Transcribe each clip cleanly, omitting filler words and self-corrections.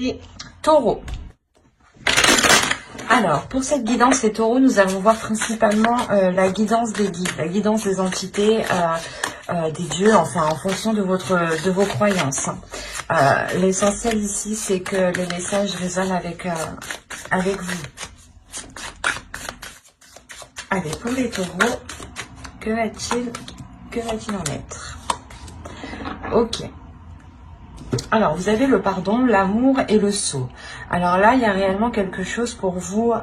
Et Taureau. Alors, pour cette guidance, les taureaux, nous allons voir principalement la guidance des guides, la guidance des entités, des dieux, enfin, en fonction de vos croyances. L'essentiel ici, c'est que les messages résonnent avec vous. Allez, pour les taureaux, que va-t-il en être? Ok. Alors, vous avez le pardon, l'amour et le sceau. Alors là, il y a réellement quelque chose pour vous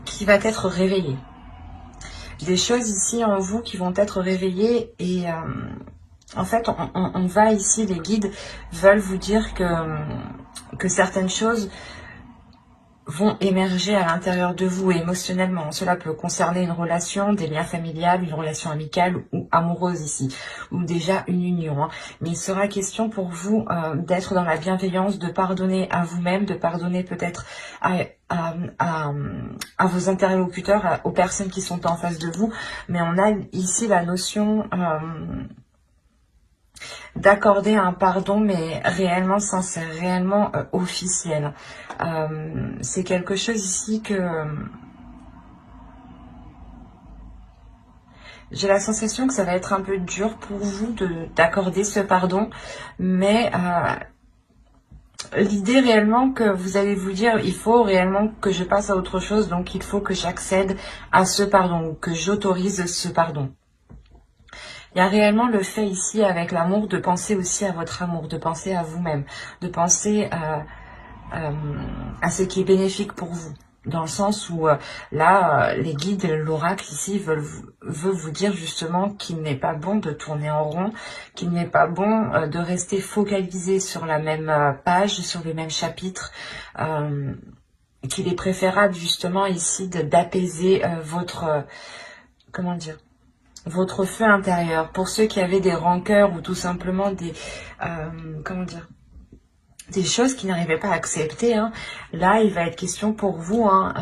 qui va être réveillé. Des choses ici en vous qui vont être réveillées et en fait, on va ici, les guides veulent vous dire que certaines choses vont émerger à l'intérieur de vous émotionnellement. Cela peut concerner une relation, des liens familiales, une relation amicale ou amoureuse ici, ou déjà une union. Hein. Mais il sera question pour vous d'être dans la bienveillance, de pardonner à vous-même, de pardonner peut-être à vos interlocuteurs, aux personnes qui sont en face de vous. Mais on a ici la notion d'accorder un pardon, mais réellement sincère, réellement officiel. C'est quelque chose ici que j'ai la sensation que ça va être un peu dur pour vous d'accorder ce pardon, mais l'idée réellement que vous allez vous dire, il faut réellement que je passe à autre chose, donc il faut que j'accède à ce pardon, ou que j'autorise ce pardon. Il y a réellement le fait ici, avec l'amour, de penser aussi à votre amour, de penser à vous-même, de penser à ce qui est bénéfique pour vous. Dans le sens où, là, les guides, l'oracle ici, veut vous dire justement qu'il n'est pas bon de tourner en rond, qu'il n'est pas bon de rester focalisé sur la même page, sur le même chapitre, qu'il est préférable justement ici d'apaiser votre... comment dire, votre feu intérieur. Pour ceux qui avaient des rancœurs ou tout simplement des comment dire, des choses qu'ils n'arrivaient pas à accepter, hein. Là il va être question pour vous, hein,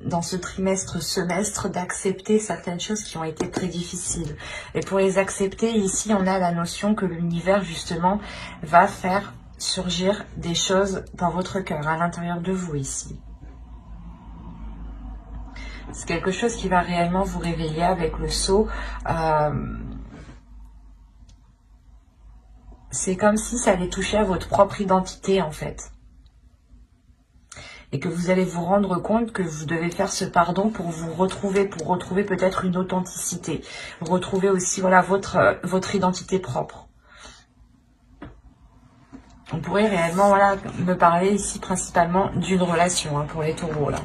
dans ce semestre, d'accepter certaines choses qui ont été très difficiles. Et pour les accepter, ici on a la notion que l'univers justement va faire surgir des choses dans votre cœur, à l'intérieur de vous ici. C'est quelque chose qui va réellement vous réveiller avec le sceau. C'est comme si ça allait toucher à votre propre identité, en fait. Et que vous allez vous rendre compte que vous devez faire ce pardon pour vous retrouver, pour retrouver peut-être une authenticité. Retrouver aussi, voilà, votre identité propre. On pourrait réellement, voilà, me parler ici principalement d'une relation, hein, pour les taureaux, là.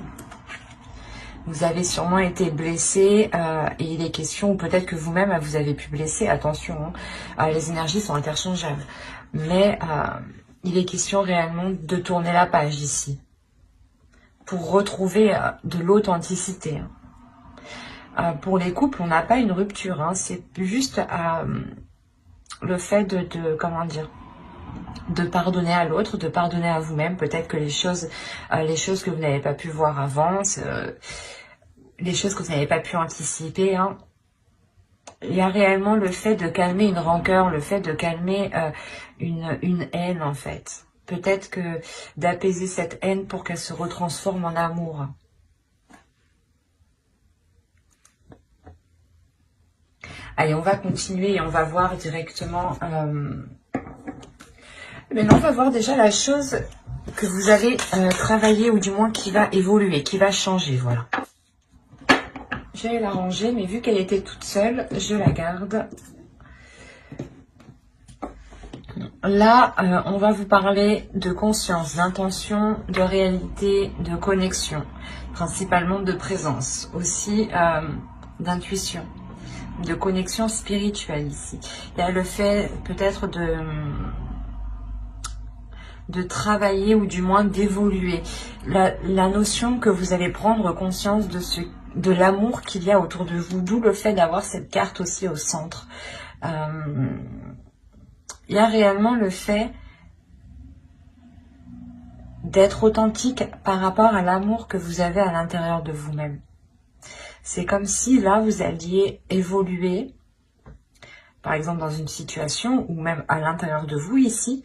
Vous avez sûrement été blessé et il est question, ou peut-être que vous-même vous avez pu blesser, attention, hein, les énergies sont interchangeables. Mais il est question réellement de tourner la page ici, pour retrouver de l'authenticité. Pour les couples, on n'a pas une rupture, hein, c'est juste le fait comment dire, de pardonner à l'autre, de pardonner à vous-même. Peut-être que les choses que vous n'avez pas pu voir avant, les choses que vous n'avez pas pu anticiper, hein. Il y a réellement le fait de calmer une rancœur, le fait de calmer une haine en fait. Peut-être que d'apaiser cette haine pour qu'elle se retransforme en amour. Allez, on va continuer et on va voir directement... Maintenant, on va voir déjà la chose que vous allez travailler, ou du moins qui va évoluer, qui va changer, voilà. J'allais la ranger, mais vu qu'elle était toute seule, je la garde. Là, on va vous parler de conscience, d'intention, de réalité, de connexion, principalement de présence, aussi d'intuition, de connexion spirituelle ici. Il y a le fait peut-être de travailler, ou du moins d'évoluer. La notion que vous allez prendre conscience de l'amour qu'il y a autour de vous, d'où le fait d'avoir cette carte aussi au centre. Il y a réellement le fait d'être authentique par rapport à l'amour que vous avez à l'intérieur de vous-même. C'est comme si là, vous alliez évoluer par exemple dans une situation, ou même à l'intérieur de vous ici,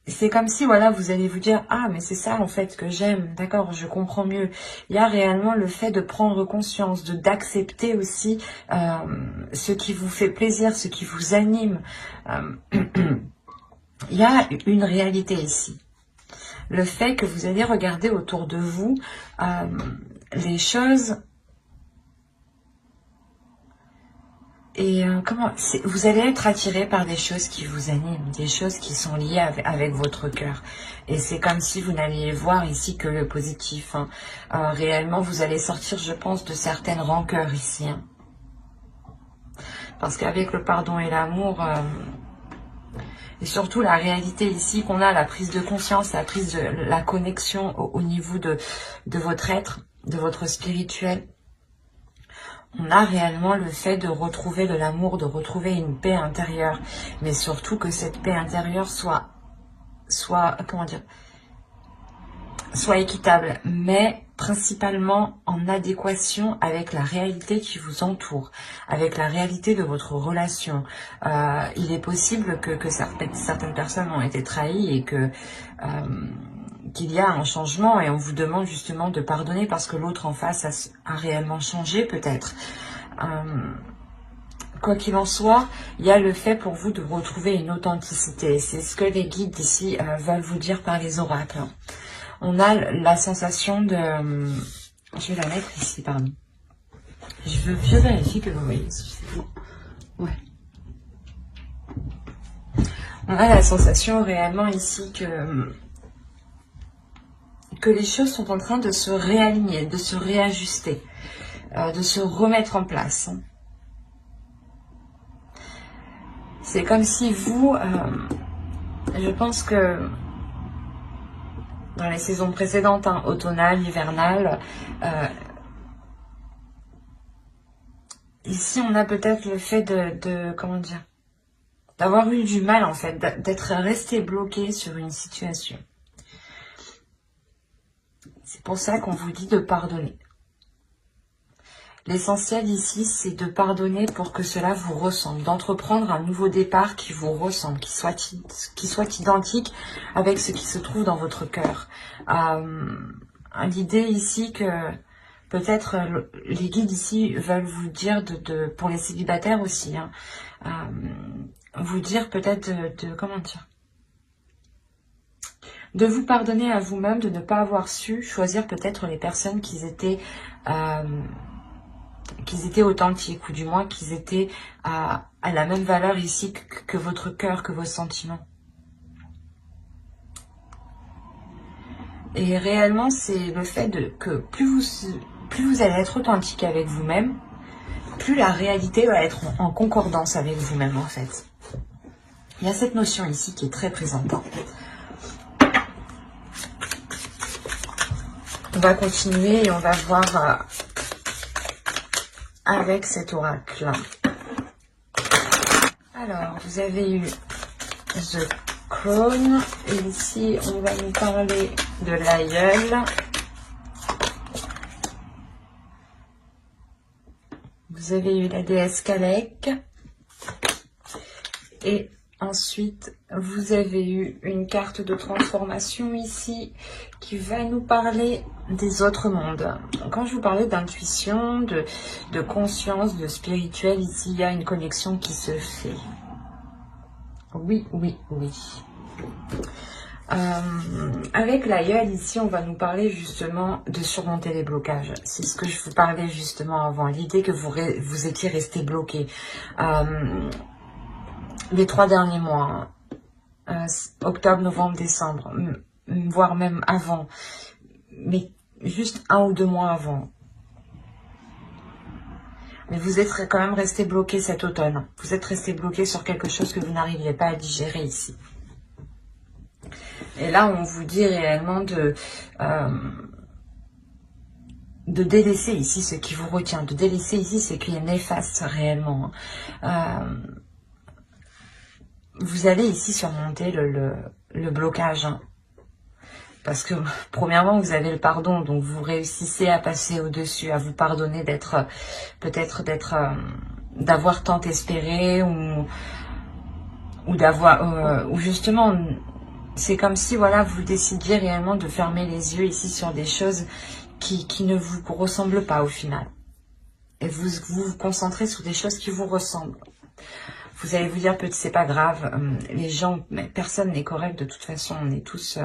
c'est comme si, voilà, vous allez vous dire, ah, mais c'est ça, en fait, que j'aime, d'accord, je comprends mieux. Il y a réellement le fait de prendre conscience, d'accepter aussi ce qui vous fait plaisir, ce qui vous anime. Il y a une réalité ici. Le fait que vous allez regarder autour de vous les choses. Et vous allez être attiré par des choses qui vous animent, des choses qui sont liées avec votre cœur. Et c'est comme si vous n'alliez voir ici que le positif. Hein. Réellement, vous allez sortir, je pense, de certaines rancœurs ici. Hein. Parce qu'avec le pardon et l'amour, et surtout la réalité ici qu'on a, la prise de conscience, la connexion au niveau de votre être, de votre spirituel, on a réellement le fait de retrouver de l'amour, de retrouver une paix intérieure. Mais surtout que cette paix intérieure soit équitable, mais principalement en adéquation avec la réalité qui vous entoure, avec la réalité de votre relation. Il est possible que certaines personnes ont été trahies et qu'il y a un changement et on vous demande justement de pardonner parce que l'autre en face a réellement changé peut-être. Quoi qu'il en soit, il y a le fait pour vous de retrouver une authenticité. C'est ce que les guides ici veulent vous dire par les oracles. On a la sensation de... je vais la mettre ici, pardon. Je veux vérifier que vous voyez. Ouais. On a la sensation réellement ici que les choses sont en train de se réaligner, de se réajuster, de se remettre en place. C'est comme si vous, je pense que dans les saisons précédentes, hein, automnales, hivernales, ici on a peut-être le fait comment dire, d'avoir eu du mal en fait, d'être resté bloqué sur une situation. C'est pour ça qu'on vous dit de pardonner. L'essentiel ici, c'est de pardonner pour que cela vous ressemble, d'entreprendre un nouveau départ qui vous ressemble, qui soit identique avec ce qui se trouve dans votre cœur. L'idée ici que peut-être les guides ici veulent vous dire, pour les célibataires aussi, hein, vous dire peut-être comment dire, de vous pardonner à vous-même, de ne pas avoir su choisir peut-être les personnes qui étaient authentiques, ou du moins qu'ils étaient à la même valeur ici que votre cœur, que vos sentiments. Et réellement, c'est le fait que plus vous allez être authentique avec vous-même, plus la réalité va être en concordance avec vous-même, en fait. Il y a cette notion ici qui est très présente. On va continuer et on va voir avec cet oracle. Alors, vous avez eu The Crown. Et ici, on va nous parler de l'aïeul. Vous avez eu la déesse Kalek. Et ensuite, vous avez eu une carte de transformation ici qui va nous parler des autres mondes. Quand je vous parlais d'intuition, de conscience, de spirituel, ici, il y a une connexion qui se fait. Oui, oui, oui. Avec l'aïeul, ici, on va nous parler justement de surmonter les blocages. C'est ce que je vous parlais justement avant. L'idée que vous étiez resté bloqué. Les 3 derniers mois, octobre, novembre, décembre, voire même avant, mais juste 1 ou 2 mois avant. Mais vous êtes quand même resté bloqué cet automne. Vous êtes resté bloqué sur quelque chose que vous n'arriviez pas à digérer ici. Et là, on vous dit réellement de délaisser ici ce qui vous retient, de délaisser ici ce qui est néfaste réellement. Vous allez ici surmonter le blocage. Hein. Parce que, premièrement, vous avez le pardon, donc vous réussissez à passer au-dessus, à vous pardonner peut-être d'être d'avoir tant espéré, ou d'avoir, ou justement, c'est comme si, voilà, vous décidiez réellement de fermer les yeux ici sur des choses qui ne vous ressemblent pas au final. Et vous concentrez sur des choses qui vous ressemblent. Vous allez vous dire, peut-être c'est pas grave, les gens, mais personne n'est correct de toute façon, on est tous,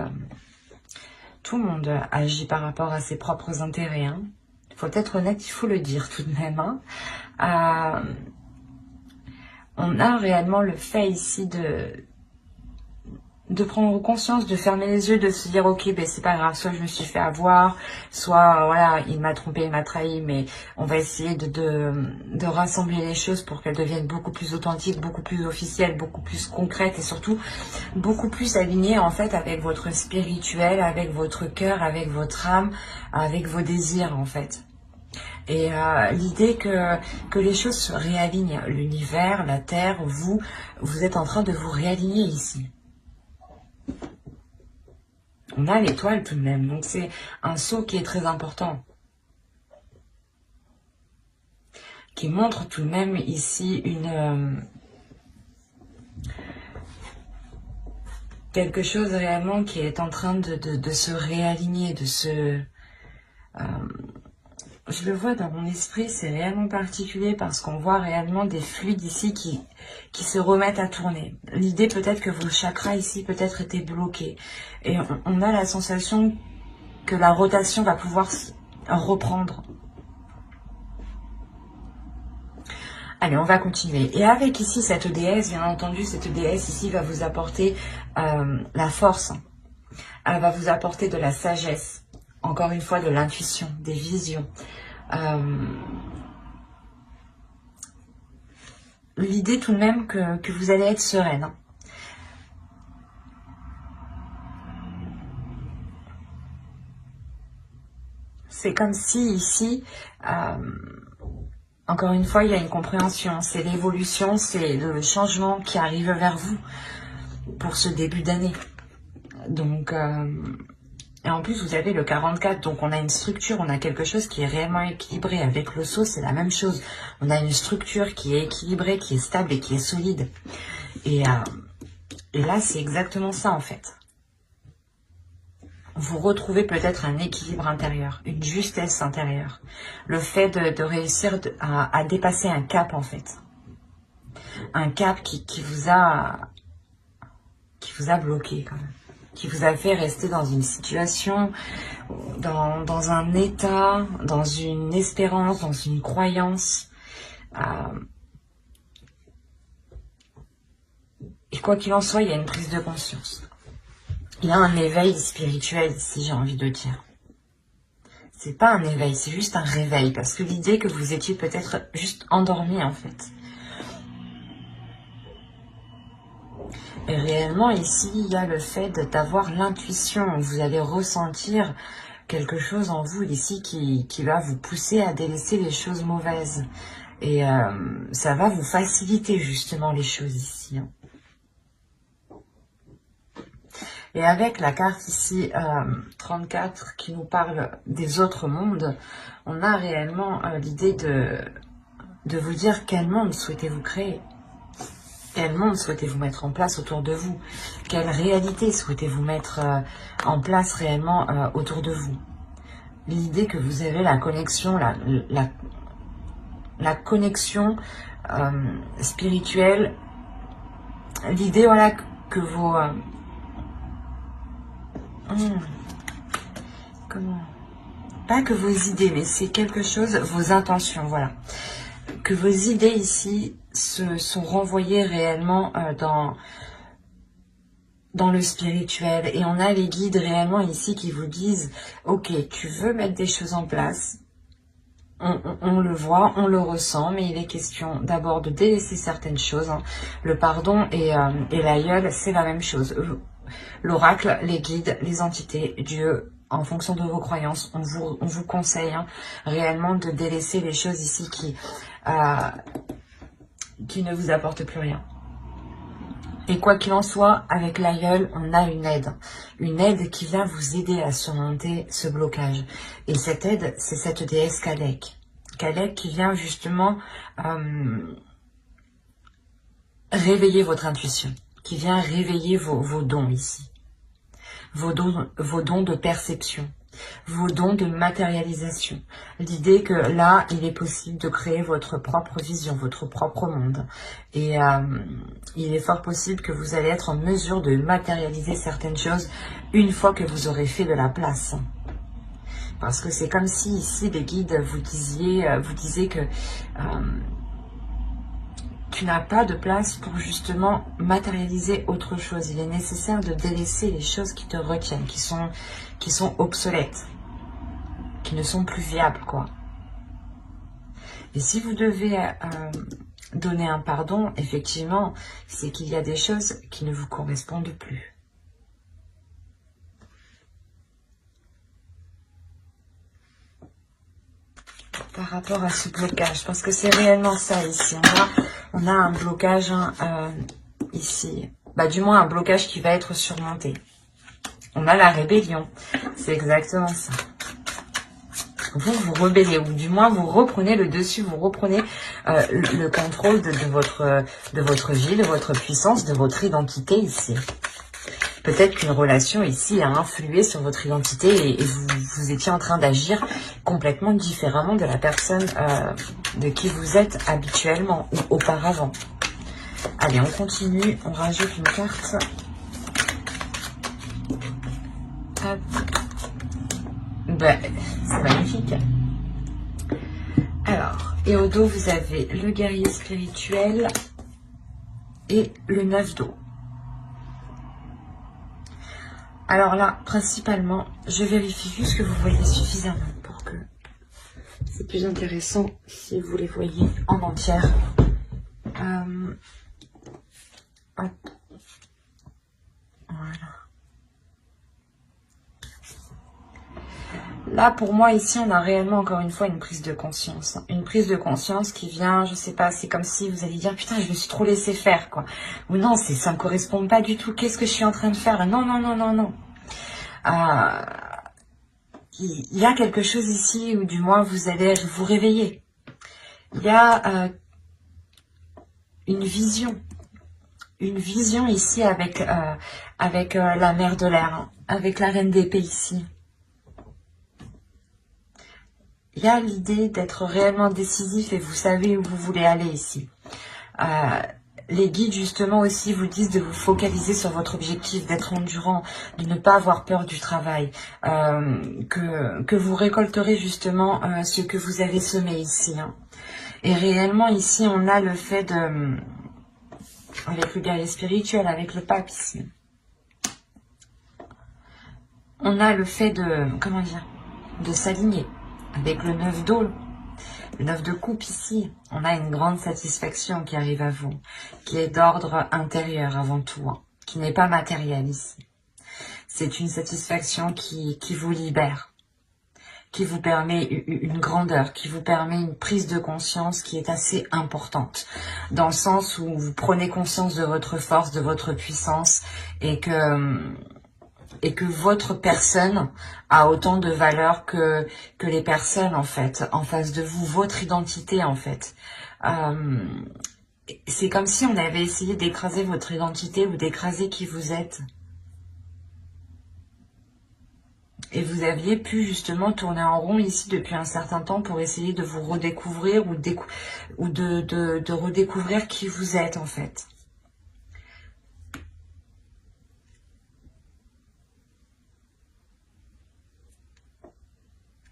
tout le monde agit par rapport à ses propres intérêts. Hein. Faut être honnête, il faut le dire tout de même. Hein. On a réellement le fait ici de prendre conscience, de fermer les yeux, de se dire ok, ben c'est pas grave, soit je me suis fait avoir, soit voilà, il m'a trompé, il m'a trahi, mais on va essayer de rassembler les choses pour qu'elles deviennent beaucoup plus authentiques, beaucoup plus officielles, beaucoup plus concrètes et surtout beaucoup plus alignées en fait avec votre spirituel, avec votre cœur, avec votre âme, avec vos désirs en fait. Et l'idée que les choses se réalignent, l'univers, la terre, vous êtes en train de vous réaligner ici. On a l'étoile tout de même, donc c'est un saut qui est très important. Qui montre tout de même ici quelque chose réellement qui est en train de se réaligner, de se... je le vois dans mon esprit, c'est réellement particulier parce qu'on voit réellement des fluides ici qui se remettent à tourner. L'idée peut-être que vos chakras ici peut-être étaient bloqués. Et on a la sensation que la rotation va pouvoir reprendre. Allez, on va continuer. Et avec ici cette déesse, bien entendu, cette déesse ici va vous apporter la force. Elle va vous apporter de la sagesse. Encore une fois, de l'intuition, des visions. L'idée tout de même que vous allez être sereine. Hein. C'est comme si ici, encore une fois, il y a une compréhension. C'est l'évolution, c'est le changement qui arrive vers vous pour ce début d'année. Donc... et en plus, vous avez le 44, donc on a une structure, on a quelque chose qui est réellement équilibré. Avec l'osso, c'est la même chose. On a une structure qui est équilibrée, qui est stable et qui est solide. Et là, c'est exactement ça, en fait. Vous retrouvez peut-être un équilibre intérieur, une justesse intérieure. Le fait de réussir à dépasser un cap, en fait. Un cap qui vous a bloqué, quand même. Qui vous a fait rester dans une situation, dans un état, dans une espérance, dans une croyance. Et quoi qu'il en soit, il y a une prise de conscience. Il y a un éveil spirituel ici, j'ai envie de dire. C'est pas un éveil, c'est juste un réveil. Parce que l'idée que vous étiez peut-être juste endormi, en fait. Et réellement, ici, il y a le fait d'avoir l'intuition. Vous allez ressentir quelque chose en vous ici qui va vous pousser à délaisser les choses mauvaises. Et ça va vous faciliter justement les choses ici. Hein. Et avec la carte ici 34 qui nous parle des autres mondes, on a réellement l'idée de vous dire quel monde souhaitez-vous créer. Quel monde souhaitez-vous mettre en place autour de vous? Quelle réalité souhaitez-vous mettre en place réellement autour de vous? L'idée que vous avez la connexion, la connexion spirituelle. L'idée, voilà, que vos... comment? Pas que vos idées, mais c'est quelque chose, vos intentions, voilà. Que vos idées ici sont renvoyées réellement dans le spirituel. Et on a les guides réellement ici qui vous disent, ok, tu veux mettre des choses en place, on le voit, on le ressent, mais il est question d'abord de délaisser certaines choses. Hein. Le pardon et l'aïeul, c'est la même chose. L'oracle, les guides, les entités, Dieu, en fonction de vos croyances, on vous conseille hein, réellement de délaisser les choses ici qui ne vous apportent plus rien. Et quoi qu'il en soit, avec l'aïeul, on a une aide qui vient vous aider à surmonter ce blocage. Et cette aide, c'est cette déesse Kadek. l'arcadec qui vient justement réveiller votre intuition, qui vient réveiller vos dons ici. Vos dons de perception, vos dons de matérialisation. L'idée que là, il est possible de créer votre propre vision, votre propre monde. Et il est fort possible que vous allez être en mesure de matérialiser certaines choses une fois que vous aurez fait de la place. Parce que c'est comme si ici, les guides vous disaient que tu n'as pas de place pour justement matérialiser autre chose. Il est nécessaire de délaisser les choses qui te retiennent, qui sont obsolètes, qui ne sont plus viables, quoi. Et si vous devez donner un pardon, effectivement, c'est qu'il y a des choses qui ne vous correspondent plus. Par rapport à ce blocage, parce que c'est réellement ça ici. On a un blocage ici, du moins un blocage qui va être surmonté. On a la rébellion, c'est exactement ça. Vous vous rebellez, ou du moins vous reprenez le dessus, vous reprenez le contrôle de votre vie, de votre puissance, de votre identité ici. Peut-être qu'une relation ici a influé sur votre identité et vous étiez en train d'agir complètement différemment de la personne de qui vous êtes habituellement ou auparavant. Allez, on continue, on rajoute une carte. Hop. C'est magnifique. Alors, et au dos, vous avez le guerrier spirituel et le 9 d'eau. Alors là, principalement, je vérifie juste que vous voyez suffisamment pour que c'est plus intéressant si vous les voyez en entière. Hop. Voilà. Là, pour moi, ici, on a réellement, encore une fois, une prise de conscience. Une prise de conscience qui vient, je sais pas, c'est comme si vous alliez dire, putain, je me suis trop laissé faire, quoi. Ou non, ça me correspond pas du tout. Qu'est-ce que je suis en train de faire? Non, non, non, non, non. Il y a quelque chose ici où, du moins, vous allez vous réveiller. Il y a une vision ici avec la mère de l'air, hein, avec la reine d'épée ici. Il y a l'idée d'être réellement décisif et vous savez où vous voulez aller ici. Les guides justement aussi vous disent de vous focaliser sur votre objectif, d'être endurant, de ne pas avoir peur du travail, que vous récolterez justement ce que vous avez semé ici. Hein. Et réellement ici on a le fait de, avec le guerrier spirituel, avec le pape ici, on a le fait de, comment dire, de s'aligner. Avec le 9 d'eau, le 9 de coupe ici, on a une grande satisfaction qui arrive à vous, qui est d'ordre intérieur avant tout, hein, qui n'est pas matérielle ici. C'est une satisfaction qui vous libère, qui vous permet une grandeur, qui vous permet une prise de conscience qui est assez importante, dans le sens où vous prenez conscience de votre force, de votre puissance, et que votre personne a autant de valeur que les personnes, en fait, en face de vous, votre identité, en fait. C'est comme si on avait essayé d'écraser votre identité ou d'écraser qui vous êtes. Et vous aviez pu justement tourner en rond ici depuis un certain temps pour essayer de vous redécouvrir ou de redécouvrir qui vous êtes, en fait.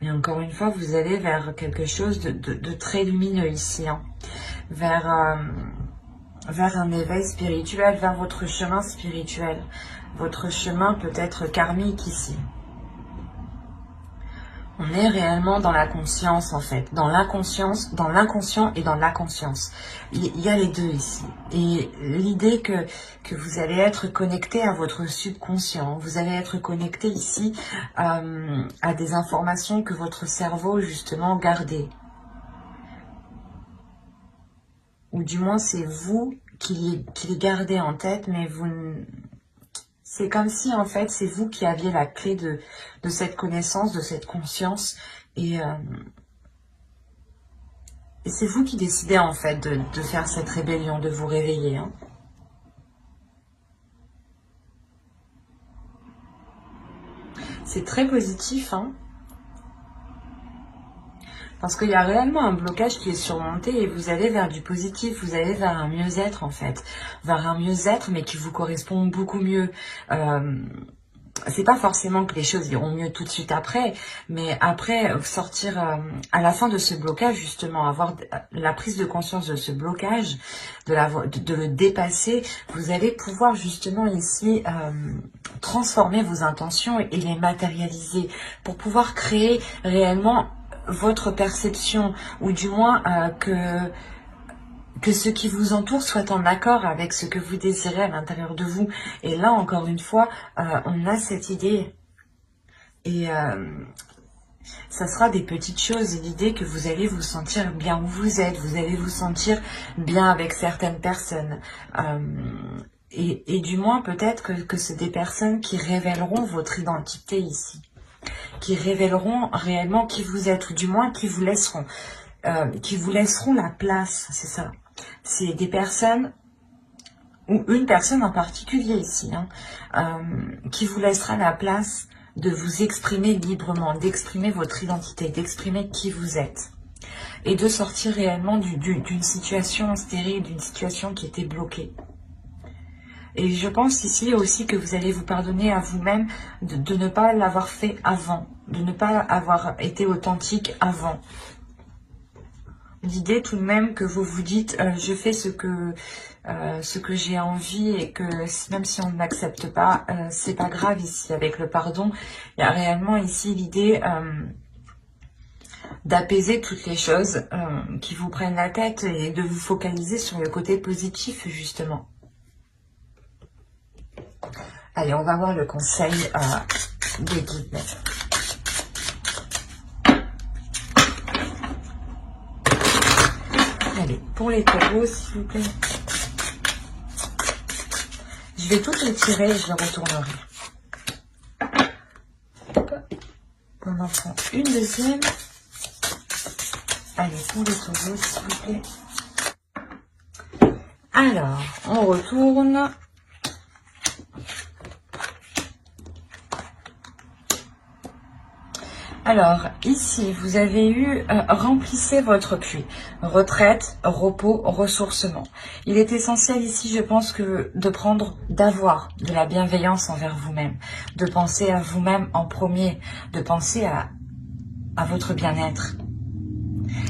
Et encore une fois, vous allez vers quelque chose de très lumineux ici, hein. Vers un éveil spirituel, vers votre chemin spirituel. Votre chemin peut être karmique ici. On est réellement dans la conscience, en fait. Dans l'inconscience, dans l'inconscient et dans la conscience. Il y a les deux ici. Et l'idée que vous allez être connecté à votre subconscient. Vous allez être connecté ici à des informations que votre cerveau, justement, gardait. Ou du moins, c'est vous qui les gardez en tête, mais vous... C'est comme si, en fait, c'est vous qui aviez la clé de cette connaissance, de cette conscience. Et Et c'est vous qui décidez en fait de faire cette rébellion, de vous réveiller. Hein. C'est très positif, hein. Parce qu'il y a réellement un blocage qui est surmonté et vous allez vers du positif, vous allez vers un mieux-être en fait. Vers un mieux-être mais qui vous correspond beaucoup mieux. C'est pas forcément que les choses iront mieux tout de suite après, mais après sortir à la fin de ce blocage justement, avoir la prise de conscience de ce blocage, de le dépasser, vous allez pouvoir justement ici transformer vos intentions et les matérialiser pour pouvoir créer réellement votre perception, ou du moins que ce qui vous entoure soit en accord avec ce que vous désirez à l'intérieur de vous. Et là, encore une fois, on a cette idée. Et ça sera des petites choses. L'idée que vous allez vous sentir bien où vous êtes. Vous allez vous sentir bien avec certaines personnes. Et du moins, peut-être que c'est des personnes qui révéleront votre identité ici. Qui révéleront réellement qui vous êtes. Ou du moins, qui vous laisseront la place. C'est ça. C'est des personnes, ou une personne en particulier ici, hein, qui vous laissera la place de vous exprimer librement, d'exprimer votre identité, d'exprimer qui vous êtes. Et de sortir réellement d'une situation stérile, d'une situation qui était bloquée. Et je pense ici aussi que vous allez vous pardonner à vous-même de ne pas l'avoir fait avant, de ne pas avoir été authentique avant. L'idée tout de même que vous vous dites je fais ce que j'ai envie et que même si on ne m'accepte pas, c'est pas grave ici avec le pardon. Il y a réellement ici l'idée d'apaiser toutes les choses qui vous prennent la tête et de vous focaliser sur le côté positif justement. Allez, on va voir le conseil des guides. Allez, pour les taureaux, s'il vous plaît. Je vais toutes les tirer et je les retournerai. On en prend une deuxième. Allez, pour les taureaux, s'il vous plaît. Alors, on retourne. Alors, ici, vous avez eu remplissez votre puits. Retraite, repos, ressourcement. Il est essentiel ici, je pense, d'avoir de la bienveillance envers vous-même. De penser à vous-même en premier. De penser à votre bien-être.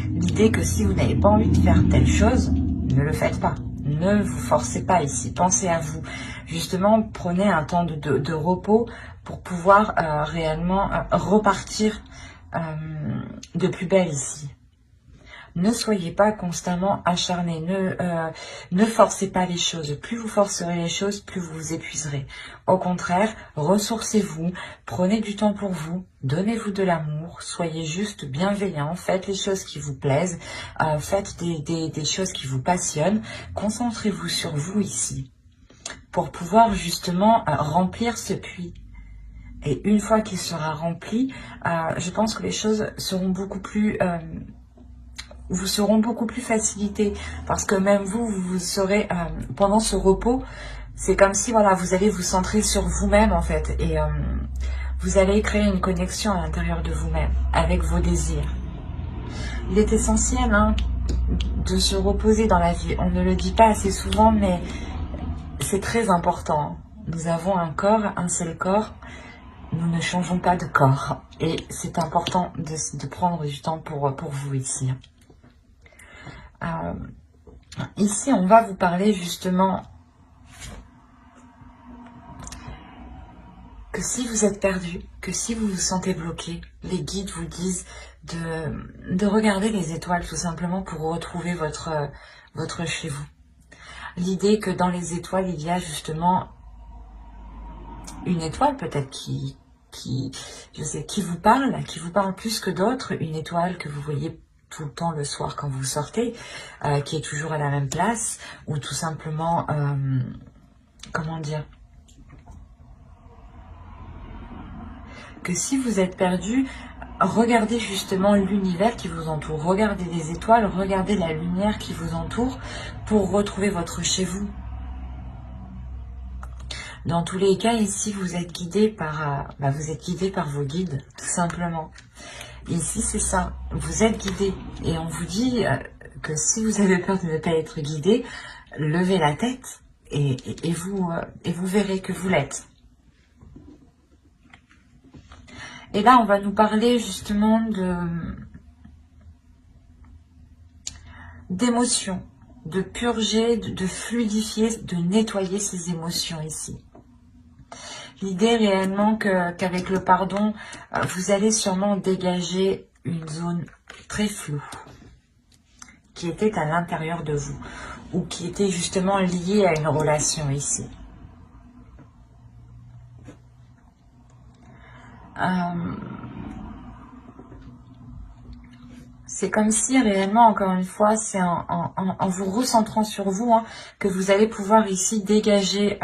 L'idée que si vous n'avez pas envie de faire telle chose, ne le faites pas. Ne vous forcez pas ici. Pensez à vous. Justement, prenez un temps de repos pour pouvoir réellement repartir de plus belle ici. Ne soyez pas constamment acharné, ne forcez pas les choses. Plus vous forcerez les choses, plus vous vous épuiserez. Au contraire, ressourcez-vous, prenez du temps pour vous, donnez-vous de l'amour, soyez juste bienveillant, faites les choses qui vous plaisent, faites des choses qui vous passionnent, concentrez-vous sur vous ici, pour pouvoir justement remplir ce puits. Et une fois qu'il sera rempli, je pense que les choses seront beaucoup plus facilitées. Parce que même vous serez, pendant ce repos, c'est comme si voilà, vous allez vous centrer sur vous-même en fait. Et vous allez créer une connexion à l'intérieur de vous-même, avec vos désirs. Il est essentiel de se reposer dans la vie. On ne le dit pas assez souvent, mais c'est très important. Nous avons un corps, un seul corps. Nous ne changeons pas de corps. Et c'est important de prendre du temps pour vous ici. Ici, on va vous parler justement que si vous êtes perdu, que si vous vous sentez bloqué, les guides vous disent de regarder les étoiles tout simplement pour retrouver votre chez vous. L'idée que dans les étoiles, il y a justement une étoile peut-être qui vous parle plus que d'autres, une étoile que vous voyez tout le temps le soir quand vous sortez, qui est toujours à la même place, ou tout simplement, comment dire, que si vous êtes perdu, regardez justement l'univers qui vous entoure. Regardez les étoiles, regardez la lumière qui vous entoure pour retrouver votre chez vous. Dans tous les cas, ici, vous êtes guidé par, vos guides, tout simplement. Ici, c'est ça. Vous êtes guidé. Et on vous dit que si vous avez peur de ne pas être guidé, levez la tête et vous verrez que vous l'êtes. Et là, on va nous parler justement d'émotions, de purger, de fluidifier, de nettoyer ces émotions ici. L'idée réellement qu'avec le pardon, vous allez sûrement dégager une zone très floue qui était à l'intérieur de vous ou qui était justement liée à une relation ici. C'est comme si réellement, encore une fois, c'est en vous recentrant sur vous que vous allez pouvoir ici dégager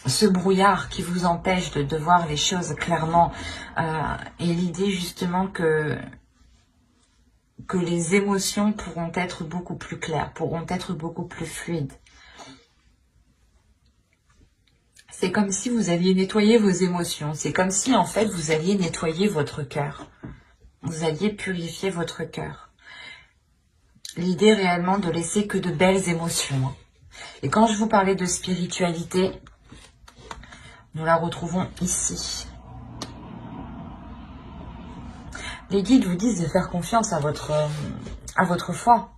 ce brouillard qui vous empêche de voir les choses clairement. Et l'idée justement que les émotions pourront être beaucoup plus claires, pourront être beaucoup plus fluides. C'est comme si vous alliez nettoyer vos émotions. C'est comme si en fait vous alliez nettoyer votre cœur. Vous alliez purifier votre cœur. L'idée réellement de laisser que de belles émotions. Et quand je vous parlais de spiritualité, nous la retrouvons ici. Les guides vous disent de faire confiance à votre foi,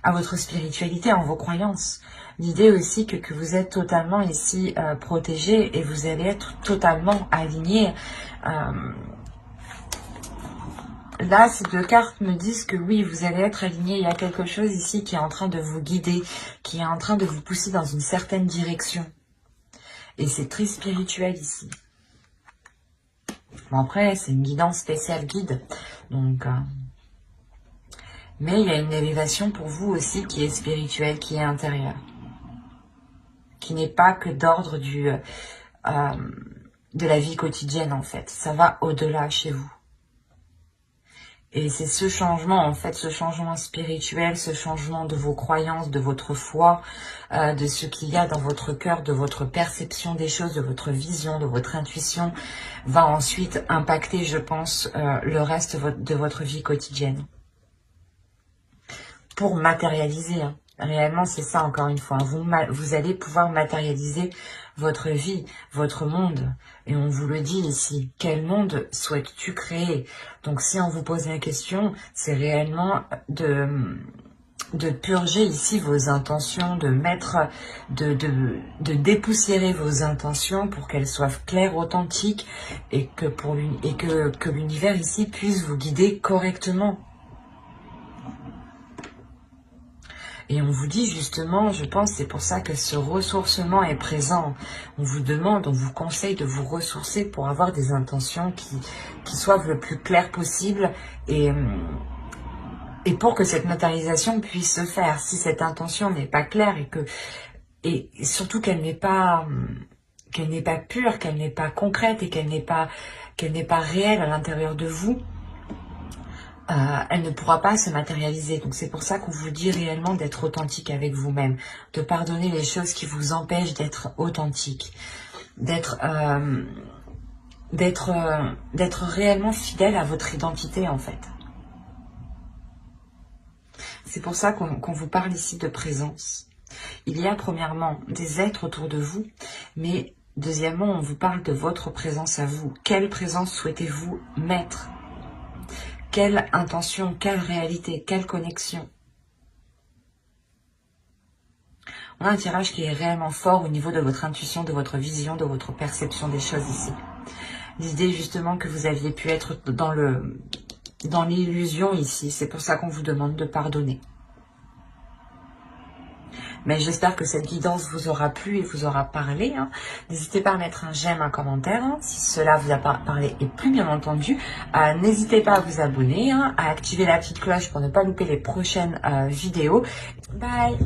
à votre spiritualité, en vos croyances. L'idée aussi que vous êtes totalement ici protégé et vous allez être totalement aligné. Là, ces deux cartes me disent que oui, vous allez être aligné. Il y a quelque chose ici qui est en train de vous guider, qui est en train de vous pousser dans une certaine direction. Et c'est très spirituel ici. Bon, après, c'est une guidance spéciale guide. Donc, mais il y a une élévation pour vous aussi qui est spirituelle, qui est intérieure. Qui n'est pas que d'ordre de la vie quotidienne, en fait. Ça va au-delà chez vous. Et c'est ce changement, en fait, ce changement spirituel, ce changement de vos croyances, de votre foi, de ce qu'il y a dans votre cœur, de votre perception des choses, de votre vision, de votre intuition, va ensuite impacter, je pense, le reste de votre vie quotidienne. Pour matérialiser, réellement, c'est ça, encore une fois. Vous allez pouvoir matérialiser votre vie, votre monde. Et on vous le dit ici, quel monde souhaites-tu créer? Donc si on vous pose la question, c'est réellement de purger ici vos intentions, de dépoussiérer vos intentions pour qu'elles soient claires, authentiques et que l'univers ici puisse vous guider correctement. Et on vous dit justement, je pense, c'est pour ça que ce ressourcement est présent. On vous demande, on vous conseille de vous ressourcer pour avoir des intentions qui soient le plus claires possible et pour que cette matérialisation puisse se faire. Si cette intention n'est pas claire et surtout qu'elle n'est pas pure, qu'elle n'est pas concrète et qu'elle n'est pas réelle à l'intérieur de vous, elle ne pourra pas se matérialiser. Donc c'est pour ça qu'on vous dit réellement d'être authentique avec vous-même, de pardonner les choses qui vous empêchent d'être authentique, d'être réellement fidèle à votre identité en fait. C'est pour ça qu'on vous parle ici de présence. Il y a premièrement des êtres autour de vous, mais deuxièmement on vous parle de votre présence à vous. Quelle présence souhaitez-vous mettre ? Quelle intention, quelle réalité, quelle connexion? On a un tirage qui est réellement fort au niveau de votre intuition, de votre vision, de votre perception des choses ici. L'idée justement que vous aviez pu être dans l'illusion ici, c'est pour ça qu'on vous demande de pardonner. Mais j'espère que cette guidance vous aura plu et vous aura parlé. N'hésitez pas à mettre un j'aime, un commentaire, si cela vous a parlé et plus bien entendu. N'hésitez pas à vous abonner, à activer la petite cloche pour ne pas louper les prochaines vidéos. Bye!